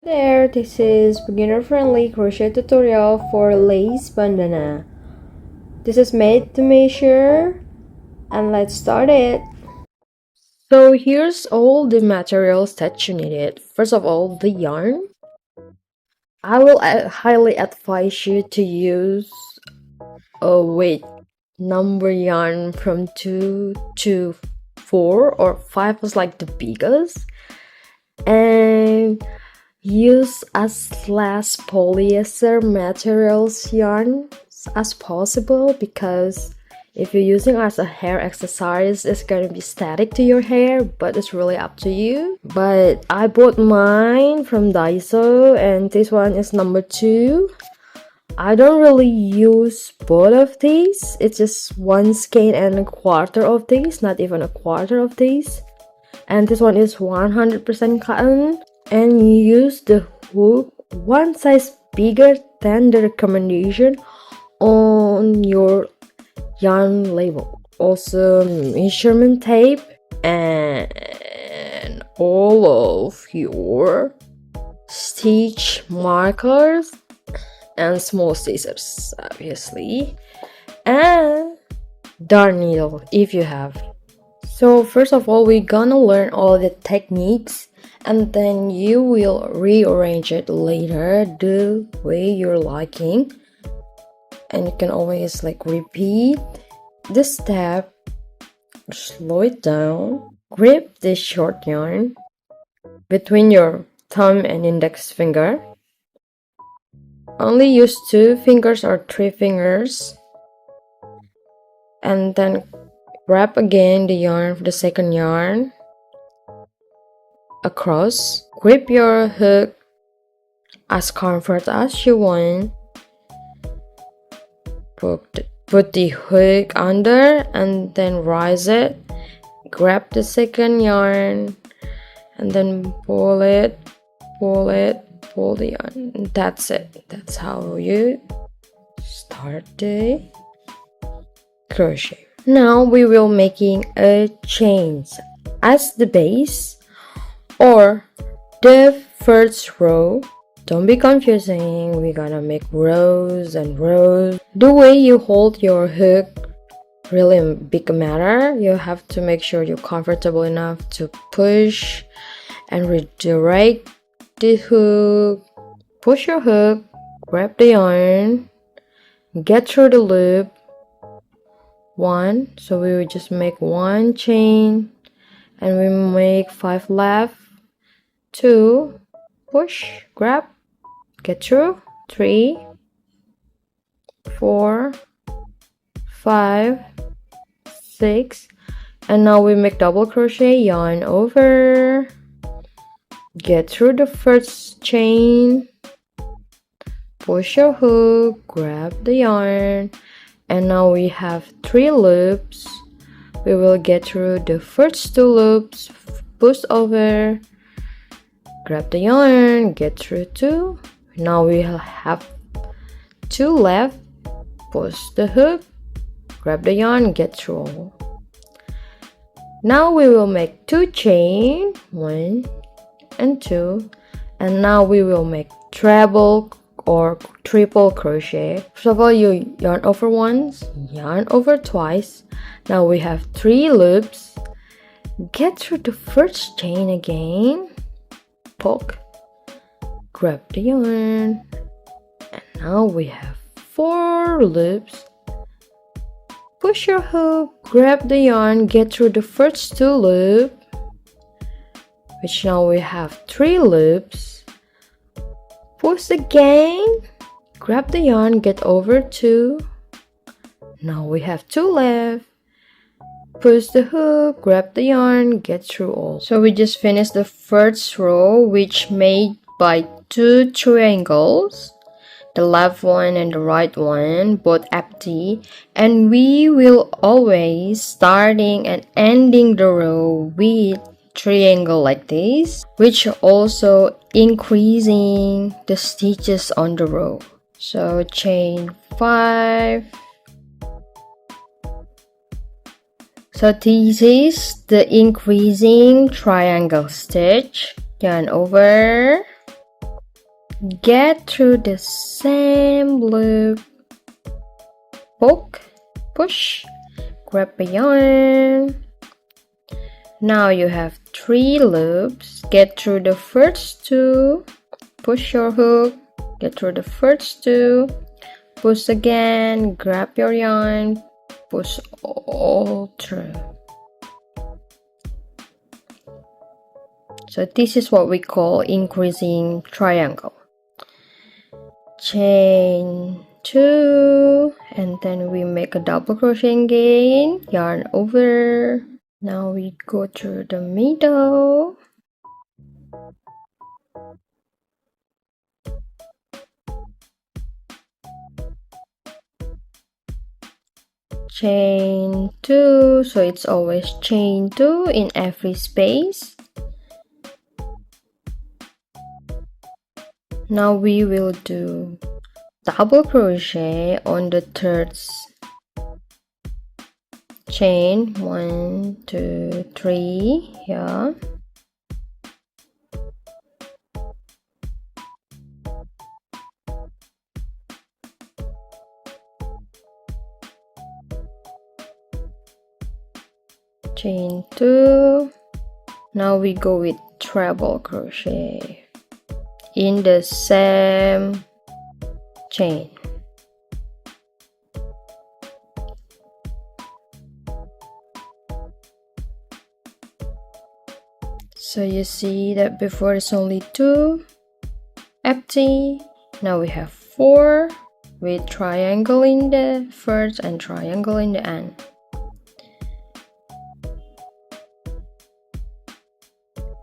There, this is beginner-friendly crochet tutorial for lace bandana. This is made to measure, and let's start it. So here's all the materials that you needed. First of all, the yarn. I will highly advise you to use a weight number yarn from 2 to 4 or 5 is like the biggest, and use as less polyester materials yarn as possible, because if you're using as a hair accessories, it's gonna be static to your hair, but it's really up to you. But I bought mine from Daiso, and this one is number 2. I don't really use both of these. It's just 1 skein and a quarter of these, not even a quarter of these. And this one is 100% cotton. And you use the hook 1 size bigger than the recommendation on your yarn label. Also, measurement tape and all of your stitch markers and small scissors, obviously, and darn needle if you have. So first of all, we're gonna learn all the techniques, and then you will rearrange it later the way you're liking, and you can always like repeat the step, slow it down. Grip the short yarn between your thumb and index finger. Only use 2 fingers or 3 fingers, and then wrap again the yarn for the second yarn across. Grip your hook as comfort as you want. Put the hook under and then rise it. Grab the second yarn and then pull it, pull the yarn. That's it. That's how you start the crochet. Now we will making a chain as the base or the first row. Don't be confusing, we're gonna make rows and rows. The way you hold your hook really big matter. You have to make sure you're comfortable enough to push and redirect the hook. Push your hook, grab the yarn, get through the loop. 1, so we will just make 1 chain, and we make 5 left. 2, push, grab, get through. 3, 4, 5, 6, and now we make double crochet, yarn over, get through the first chain, push your hook, grab the yarn, and now we have 3 loops. We will get through the first 2 loops, push over, grab the yarn, get through 2. Now we have 2 left. Push the hook, grab the yarn, get through all. Now we will make 2 chain, 1 and 2, and now we will make treble or triple crochet. First of all, you yarn over once, yarn over twice. Now we have 3 loops. Get through the first chain again, poke, grab the yarn, and now we have 4 loops. Push your hook, grab the yarn, get through the first 2 loops, which now we have 3 loops. Push again, grab the yarn, get over 2. Now we have 2 left. Push the hook, grab the yarn, get through all. So we just finished the first row, which made by 2 triangles. The left one and the right one, both empty. And we will always starting and ending the row with triangle like this, which also increasing the stitches on the row. So chain 5. So this is the increasing triangle stitch. Yarn over, get through the same loop, poke, push, grab a yarn. Now you have 3 loops. Get through the first 2, push your hook, get through the first 2, push again, grab your yarn, push all through. So this is what we call increasing triangle. Chain 2, and then we make a double crochet again, yarn over. Now we go through the middle. Chain 2, so it's always chain 2 in every space. Now we will do double crochet on the third chain. 1, 2, 3, yeah. Chain 2. Now we go with treble crochet in the same chain. So you see that before it's only 2 empty, now we have 4 with triangle in the first and triangle in the end.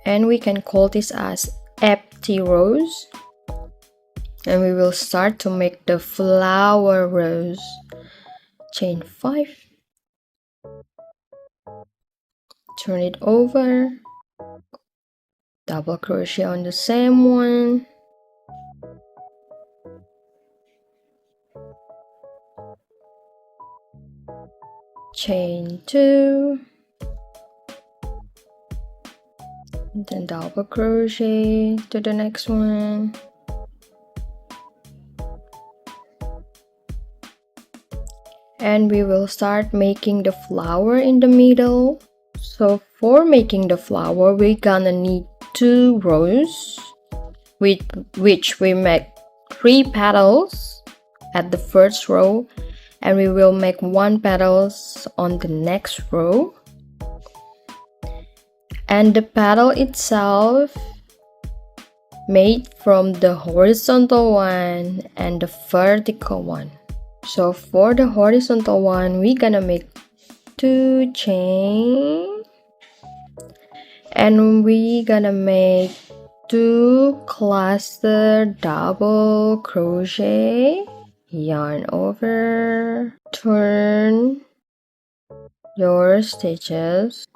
And we can call this as empty rows. And we will start to make the flower rows. Chain 5, turn it over, double crochet on the same one, chain 2, then double crochet to the next one, and we will start making the flower in the middle. So for making the flower, we're gonna need 2 rows, with which we make 3 petals at the first row, and we will make 1 petals on the next row. And the petal itself made from the horizontal one and the vertical one. So for the horizontal one, we're gonna make 2 chain, and we're gonna make 2 cluster double crochet, yarn over, turn your stitches,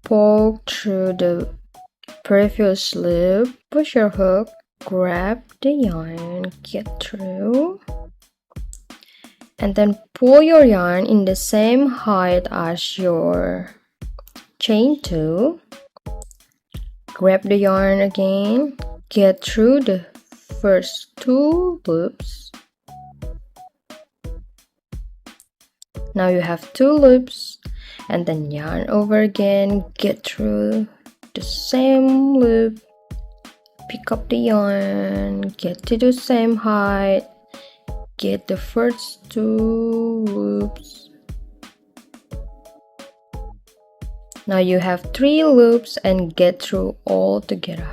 poke through the previous loop, push your hook, grab the yarn, get through, and then pull your yarn in the same height as your chain 2, grab the yarn again, get through the first 2 loops. Now you have 2 loops, and then yarn over again, get through the same loop, pick up the yarn, get to the same height, get the first 2 loops. Now you have 3 loops and get through all together.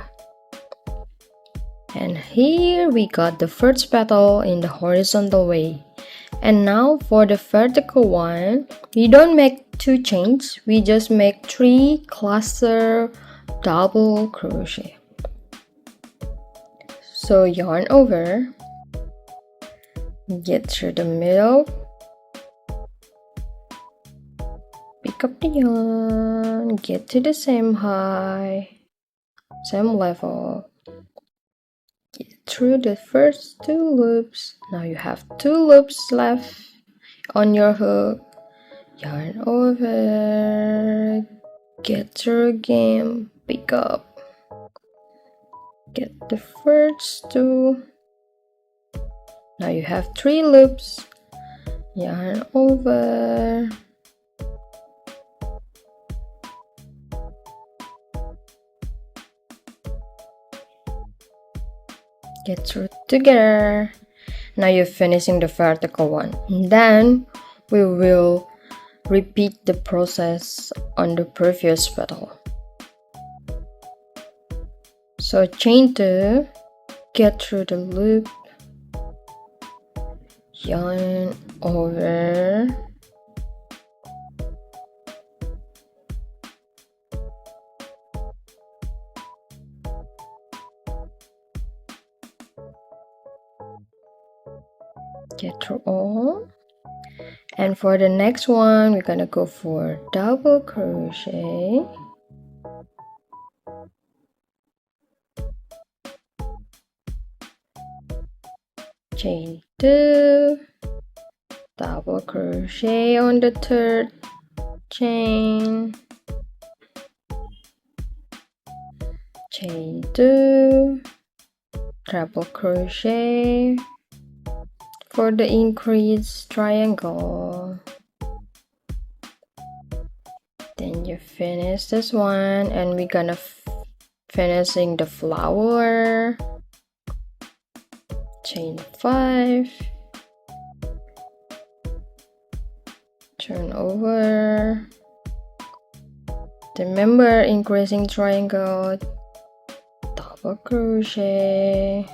And here we got the first petal in the horizontal way. And now for the vertical one, we don't make 2 chains, we just make 3 cluster double crochet. So yarn over, get through the middle, pick up the yarn, get to the same height, same level, get through the first 2 loops. Now you have 2 loops left on your hook, yarn over, get through again, pick up, get the first two. Now you have 3 loops. Yarn over, get through together. Now you're finishing the vertical one. And then we will repeat the process on the previous petal. So chain 2, get through the loop, yarn over, get through all. And for the next one, we're gonna go for double crochet. Chain 2, double crochet on the 3rd chain, chain 2, double crochet for the increased triangle. Then you finish this one, and we're gonna finishing the flower. Chain 5, turn over. Remember, increasing triangle, double crochet.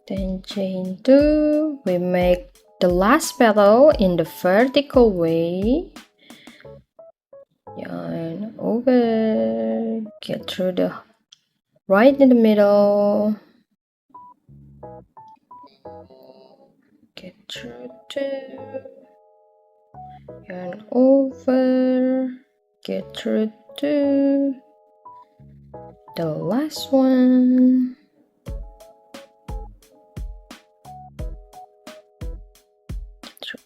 Then chain 2, we make the last petal in the vertical way. Yarn over, get through the right in the middle, get through 2, yarn over, get through 2, the last one.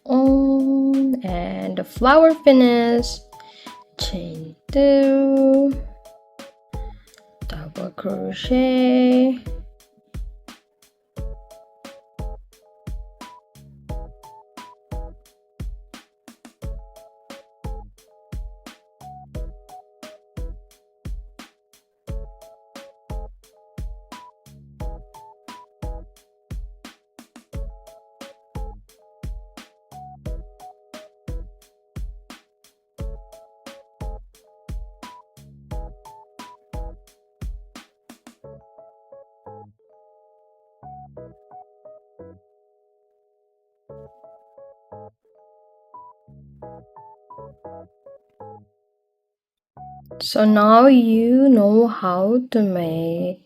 On, and the flower finish, chain 2, double crochet, so now you know how to make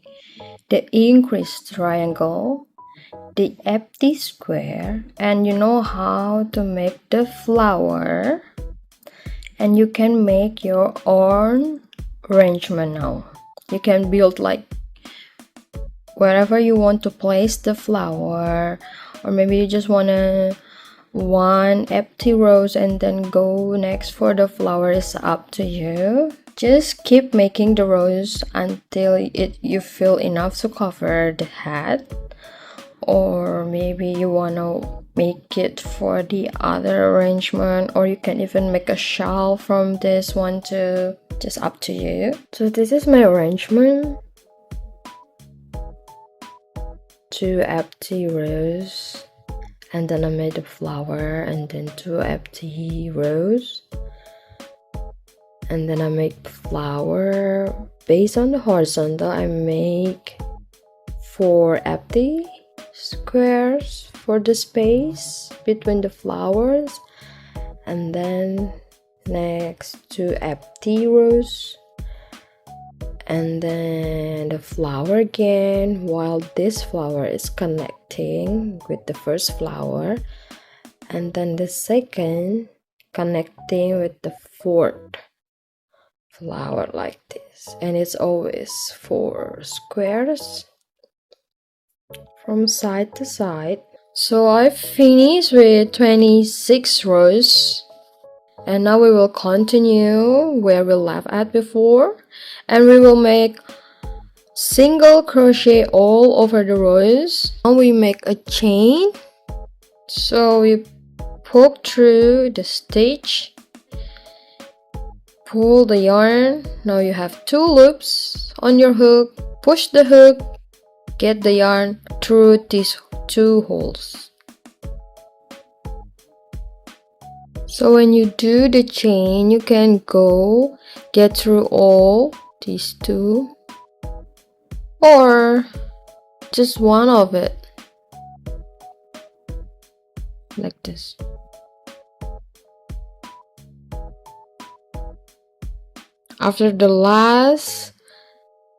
the increased triangle, the empty square, and you know how to make the flower, and you can make your own arrangement now. You can build like wherever you want to place the flower, or maybe you just want to one empty rows and then go next for the flower. Is up to you. Just keep making the rows until you feel enough to cover the head, or maybe you want to make it for the other arrangement, or you can even make a shawl from this one too. Just up to you. So this is my arrangement. 2 empty rows, and then I made a flower, and then 2 empty rows, and then I make flower. Based on the horizontal, I make 4 empty squares for the space between the flowers, and then next 2 empty rows, and then the flower again while this flower is connecting with the first flower, and then the second connecting with the fourth flower like this, and it's always 4 squares from side to side. So I finished with 26 rows, and now we will continue where we left at before, and we will make single crochet all over the rows. Now we make a chain, so we poke through the stitch, pull the yarn. Now you have 2 loops on your hook, push the hook, get the yarn through these 2 holes. So when you do the chain, you can get through all these 2 or just one of it, like this. After the last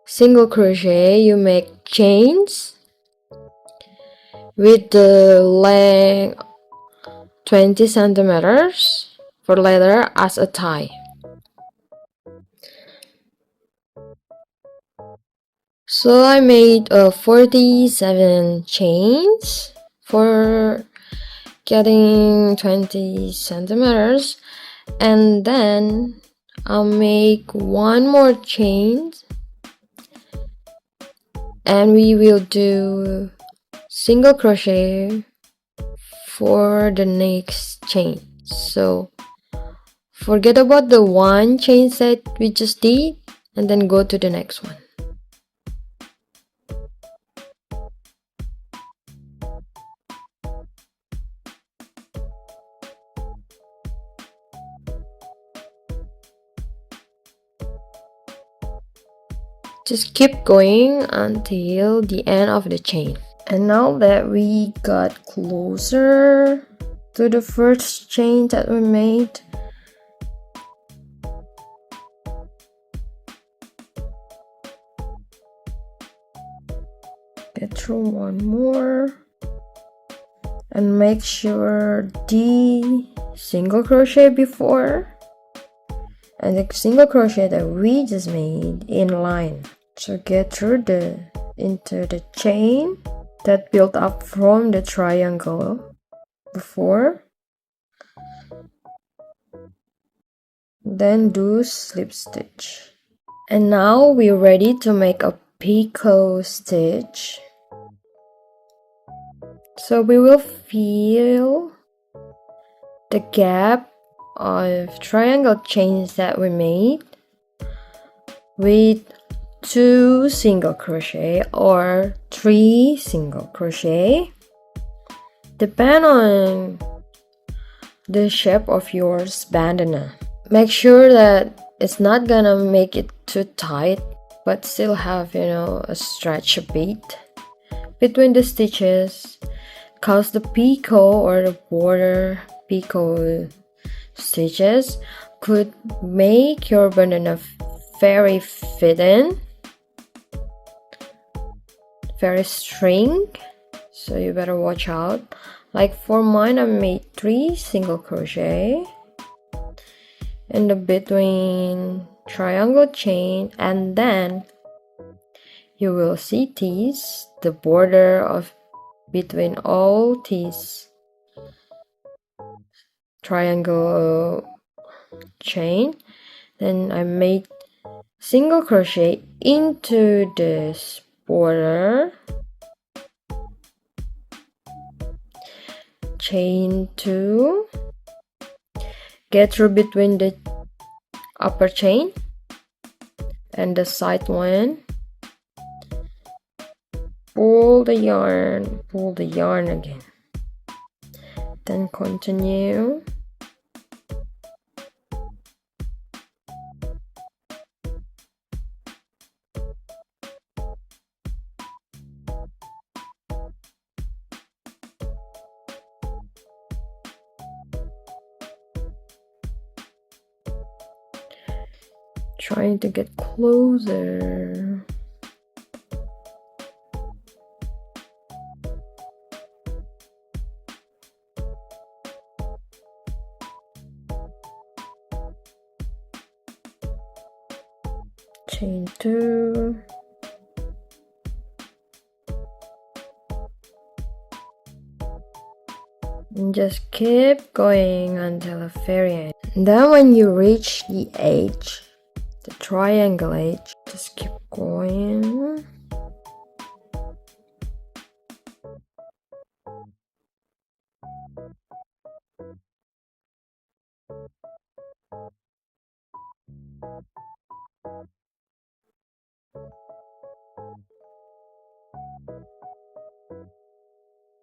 single crochet, you make chains with the length 20 centimeters for leather as a tie. So I made 47 chains for getting 20 centimeters, and then I'll make one more chain, and we will do single crochet for the next chain. So forget about the one chain set we just did and then go to the next one. Just keep going until the end of the chain. And now that we got closer to the first chain that we made, get through one more and make sure the single crochet before and the single crochet that we just made in line. So get through into the chain that built up from the triangle before, then do slip stitch. And now we're ready to make a picot stitch. So we will fill the gap of triangle chains that we made with 2 single crochet or 3 single crochet, depend on the shape of your bandana. Make sure that it's not gonna make it too tight, but still have, a stretch a bit between the stitches, cause the picot or the border picot stitches could make your bandana very fitting, very string, so you better watch out. Like for mine, I made 3 single crochet in the between triangle chain, and then you will see these, the border of between all these triangle chain. Then I made single crochet into this border, chain 2, get through between the upper chain and the side one, pull the yarn again, then continue. Trying to get closer. chain 2, and just keep going until the very end. And then when you reach the edge, the triangle edge, just keep going.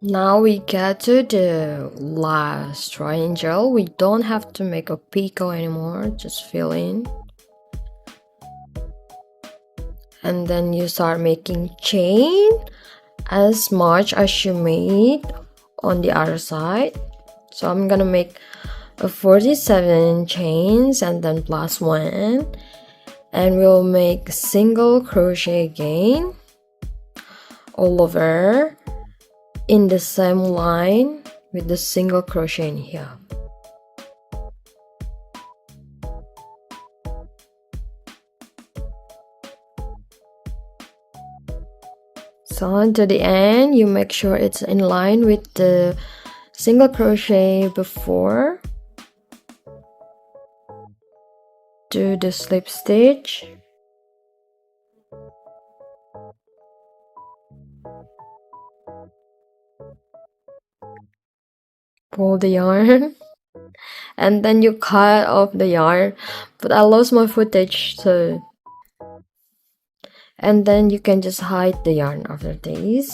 Now we get to the last triangle. We don't have to make a picot anymore, just fill in. And then you start making chain as much as you made on the other side. So I'm gonna make a 47 chains and then plus 1, and we'll make single crochet again all over in the same line with the single crochet in here. So until the end, you make sure it's in line with the single crochet before. Do the slip stitch. Pull the yarn. And then you cut off the yarn. But I lost my footage, so... And then you can just hide the yarn after this.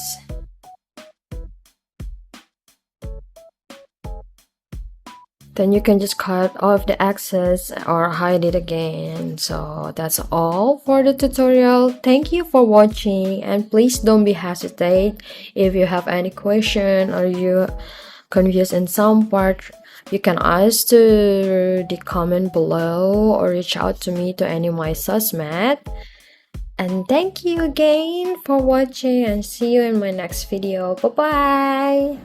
Then you can just cut off the excess or hide it again. So that's all for the tutorial. Thank you for watching, and please don't be hesitate if you have any question or you confused in some part. You can ask to the comment below or reach out to me to any of my susmat. And thank you again for watching, and see you in my next video. Bye bye.